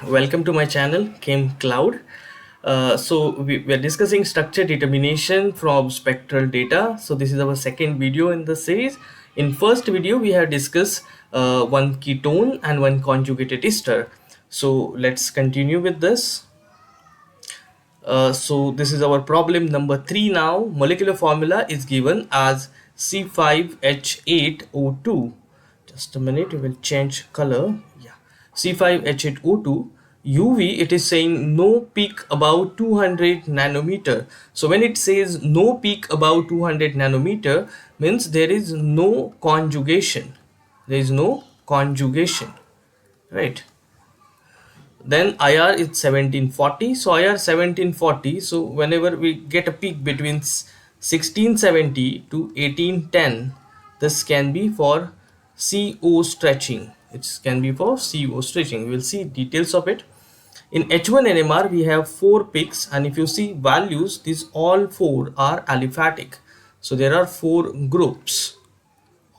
Welcome to my channel, Came Cloud. We are discussing structure determination from spectral data. So this is our second video in the series. In first video, we have discussed one ketone and one conjugated ester. So let's continue with this. So this is our problem number 3 now. Molecular formula is given as C5H8O2. Just a minute, we will change color. Yeah, C5H8O2. UV, it is saying no peak above 200 nanometer. So when it says no peak above 200 nanometer, means there is no conjugation. There is no conjugation, right? Then IR is 1740. So IR 1740. So whenever we get a peak between 1670 to 1810, this can be for CO stretching. It can be for CO stretching. We will see details of it. In H1 NMR, we have 4 peaks, and if you see values, these all 4 are aliphatic. So there are 4 groups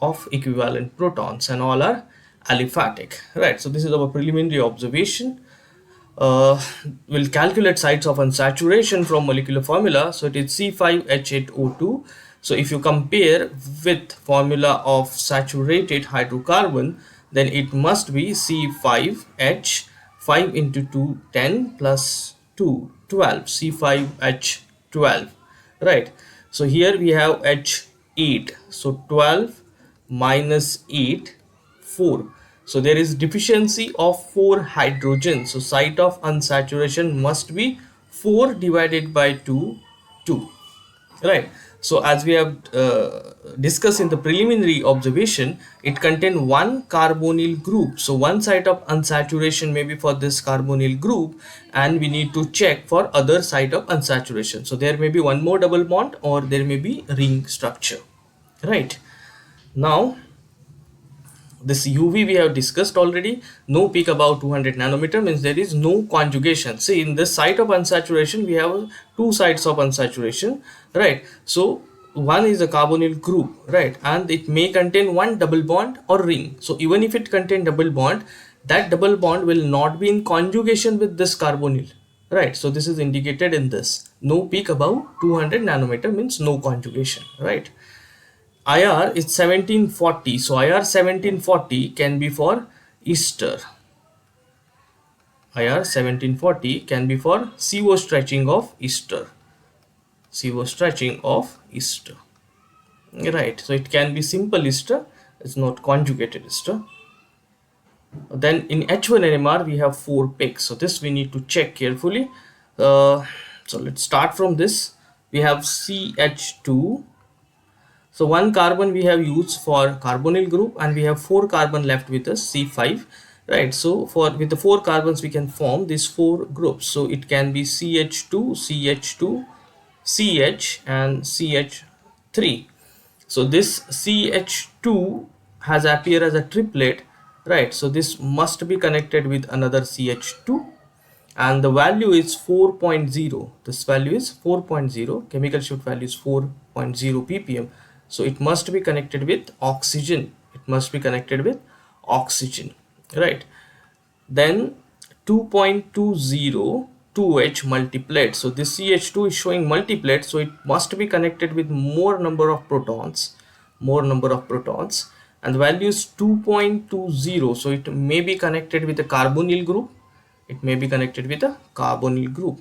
of equivalent protons, and all are aliphatic, right? So this is our preliminary observation. uh, will calculate sites of unsaturation from molecular formula. So it is C5H8O2. So if you compare with formula of saturated hydrocarbon, then it must be C5H, 5 into 2 10 plus 2 12, C5H12, right? So here we have H8, so 12 minus 8, 4. So there is deficiency of 4 hydrogens. So site of unsaturation must be 4 divided by 2, 2, right? So as we have discussed in the preliminary observation, it contains one carbonyl group. So one site of unsaturation may be for this carbonyl group, and we need to check for other site of unsaturation. So there may be one more double bond, or there may be ring structure, right? Now this UV we have discussed already. No peak above 200 nanometer means there is no conjugation. See, in this site of unsaturation we have two sites of unsaturation, right? So one is a carbonyl group, right, and it may contain one double bond or ring. So even if it contain double bond, that double bond will not be in conjugation with this carbonyl, right? So this is indicated in this. No peak above 200 nanometer means no conjugation, right? IR is 1740. So IR 1740 can be for ester. IR 1740 can be for CO stretching of ester. CO stretching of ester. Right. So it can be simple ester. It's not conjugated ester. Then in H1 NMR we have 4 peaks. So this we need to check carefully. So let's start from this. We have CH2. So one carbon we have used for carbonyl group, and we have 4 carbon left with us, C5, right? So for with the 4 carbons we can form these 4 groups. So it can be CH2, CH2, CH and CH3. So this CH2 has appeared as a triplet, right? So this must be connected with another CH2, and the value is 4.0. This value is 4.0. Chemical shift value is 4.0 ppm. So it must be connected with oxygen. It must be connected with oxygen, right? Then 2.20 2H multiplet. So this CH2 is showing multiplet, so it must be connected with more number of protons, and the value is 2.20. So it may be connected with a carbonyl group.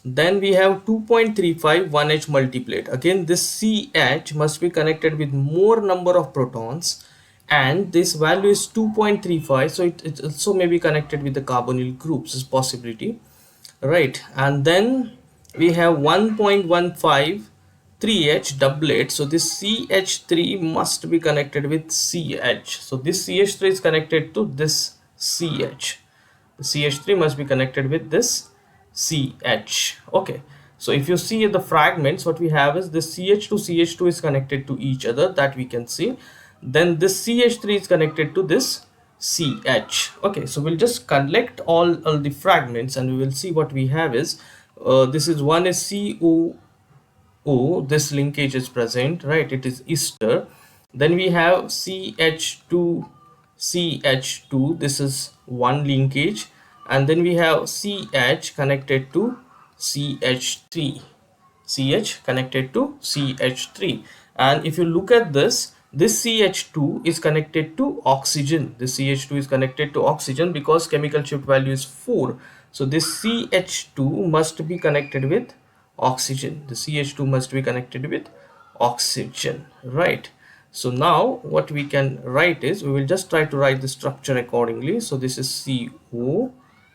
Then we have 2.35 1H multiplet. Again, this CH must be connected with more number of protons, and this value is 2.35. So it also may be connected with the carbonyl groups, is possibility, right? And then we have 1.15 3H doublet. So this CH3 must be connected with CH. So this CH3 is connected to this CH. The CH3 must be connected with this CH. Okay, so if you see the fragments, what we have is this CH2 is connected to each other, that we can see. Then this CH3 is connected to this CH. Okay, so we'll just collect all the fragments, and we will see what we have is this is one is COO. This linkage is present, right? It is ester. Then we have CH2. This is one linkage, and then we have CH connected to CH3, CH connected to CH3. And if you look at this, this CH2 is connected to oxygen. This CH2 is connected to oxygen because chemical shift value is 4. So this CH2 must be connected with oxygen. The CH2 must be connected with oxygen, right? So now what we can write is, we will just try to write the structure accordingly. So this is CO,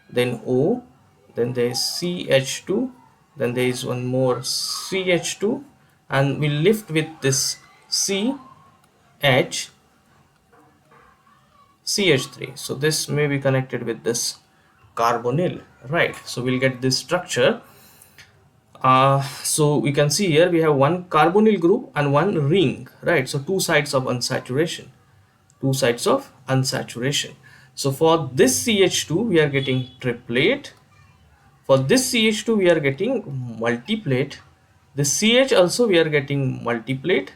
then O, then there is CH2, then there is one more CH2, and we lift with this CH, CH3. So this may be connected with this carbonyl, right? So we'll get this structure. So we can see here we have one carbonyl group and one ring, right? So two sides of unsaturation, two sides of unsaturation. So for this CH2 we are getting triplet, for this CH2 we are getting multiplate, this CH also we are getting multiplate,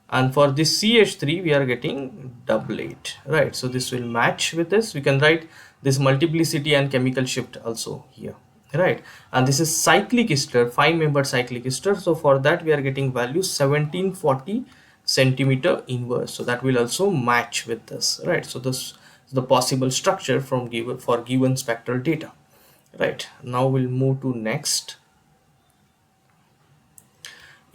and for this CH3 we are getting doublet, right? So this will match with this. We can write this multiplicity and chemical shift also here, right? And this is cyclic ester, 5-membered cyclic ester. So for that we are getting value 1740 centimeter inverse. So that will also match with this, right? So this is the possible structure from given spectral data, right? Now we'll move to next.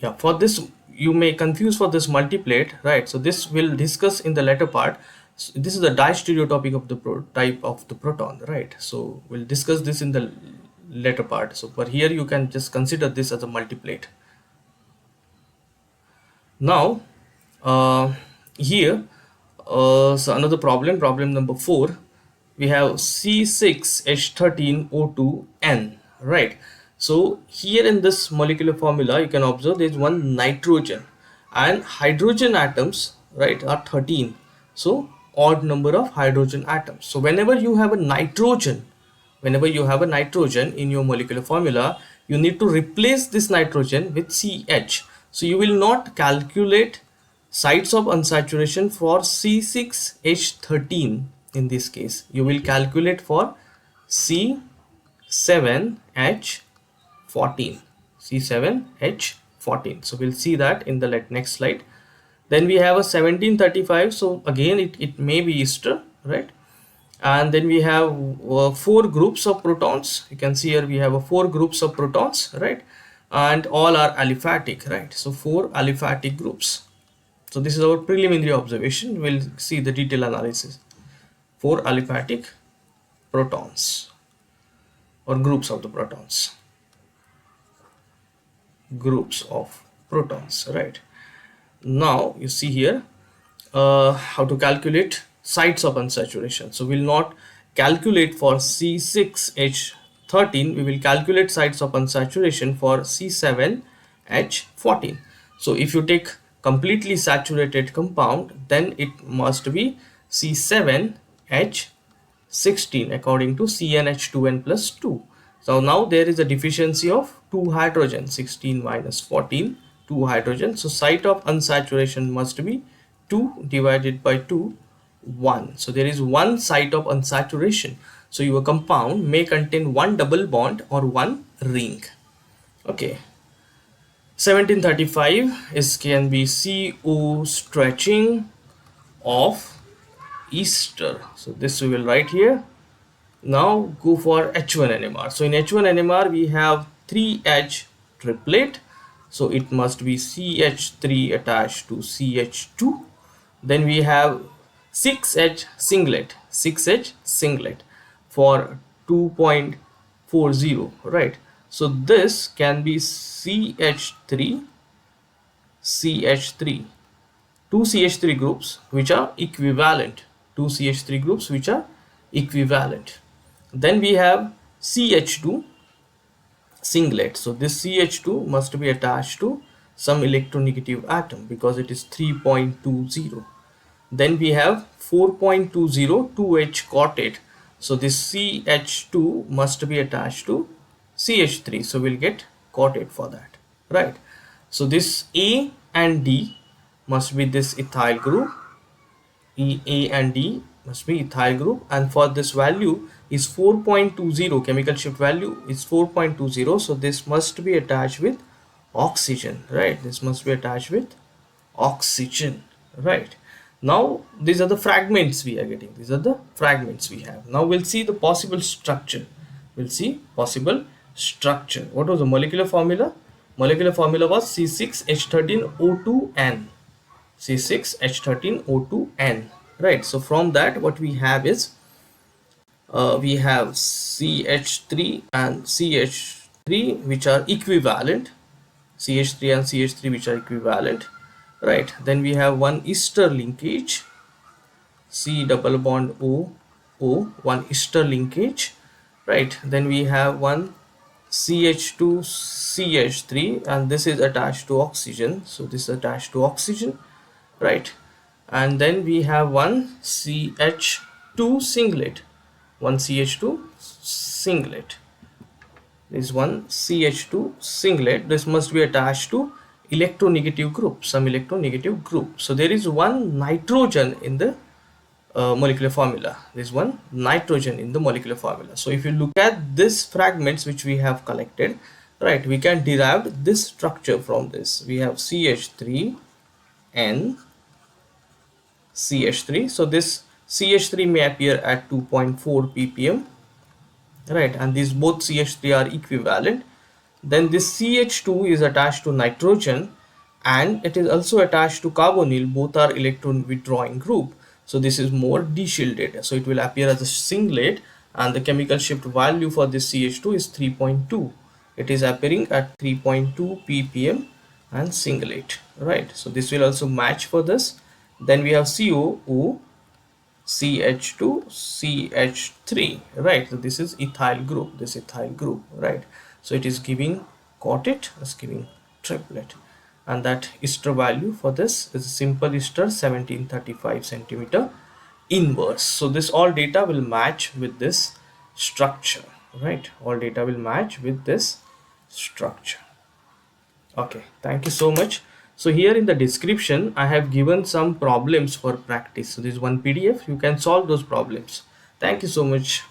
Yeah, for this you may confuse for this multiplate, right? So this will discuss in the later part. So this is the distereotopic of the type of the proton, right? So we'll discuss this in the later part. So but here you can just consider this as a multiplate. Now here so another problem number 4, we have C6H13O2N, right? So here in this molecular formula you can observe there is one nitrogen and hydrogen atoms, right, are 13. So odd number of hydrogen atoms. So whenever you have a nitrogen, whenever you have a nitrogen in your molecular formula, you need to replace this nitrogen with CH. So you will not calculate sites of unsaturation for C6H13 in this case. You will calculate for C7H14. C7H14. So we'll see that in the next slide. Then we have a 1735. So again it may be ester, right? And then we have 4 groups of protons. You can see here we have 4 groups of protons, right? And all are aliphatic, right? So 4 aliphatic groups. So this is our preliminary observation. We'll see the detailed analysis. 4 aliphatic protons or groups of the protons. Groups of protons, right? Now you see here how to calculate sites of unsaturation. So we'll not calculate for C6H13, we will calculate sites of unsaturation for C7H14. So if you take completely saturated compound, then it must be C7H16 according to CnH2n plus 2. So now there is a deficiency of 2 hydrogen, 16 minus 14, 2 hydrogen. So site of unsaturation must be 2 divided by 2, 1. So there is one site of unsaturation. So your compound may contain one double bond or one ring. Okay. 1735 can be CO stretching of ester. So this we will write here. Now go for H1 NMR. So in H1 NMR we have 3H triplet. So it must be CH3 attached to CH2. Then we have 6H singlet, 6H singlet for 2.40, right? So this can be CH3, CH3, two CH3 groups which are equivalent, two CH3 groups which are equivalent. Then we have CH2 singlet. So this CH2 must be attached to some electronegative atom because it is 3.20. Then we have 4.20 2H quartet. So this CH2 must be attached to CH3. So we'll get quartet for that, right? So this A and D must be this ethyl group. A and D must be ethyl group, and for this value is 4.20. Chemical shift value is 4.20, so this must be attached with oxygen, right? This must be attached with oxygen, right? Now these are the fragments we are getting, these are the fragments we have. Now we'll see the possible structure. We'll see possible structure. What was the molecular formula? Molecular formula was C6H13O2N. C6H13O2N, right? So from that what we have is we have CH3 and CH3 which are equivalent, CH3 and CH3 which are equivalent, right? Then we have one ester linkage, C double bond O O, one ester linkage, right? Then we have one CH2 CH3, and this is attached to oxygen, so this is attached to oxygen, right? And then we have one CH2 singlet, one CH2 singlet, is one CH2 singlet. This must be attached to electronegative group, some electronegative group. So there is one nitrogen in the molecular formula. There is one nitrogen in the molecular formula. So if you look at this fragments which we have collected, right, we can derive this structure from this. We have CH3 N CH3. So this CH3 may appear at 2.4 ppm, right, and these both CH3 are equivalent. Then this CH2 is attached to nitrogen and it is also attached to carbonyl. Both are electron withdrawing group, so this is more deshielded, so it will appear as a singlet, and the chemical shift value for this CH2 is 3.2. it is appearing at 3.2 ppm and singlet, right? So this will also match for this. Then we have COO CH2 CH3, right? So this is ethyl group, this ethyl group, right? So it is giving quartet, it's giving triplet, and that ester value for this is a simple ester 1735 centimeter inverse. So this all data will match with this structure, right? All data will match with this structure. Okay, thank you so much. So here in the description I have given some problems for practice. So this is one PDF, you can solve those problems. Thank you so much.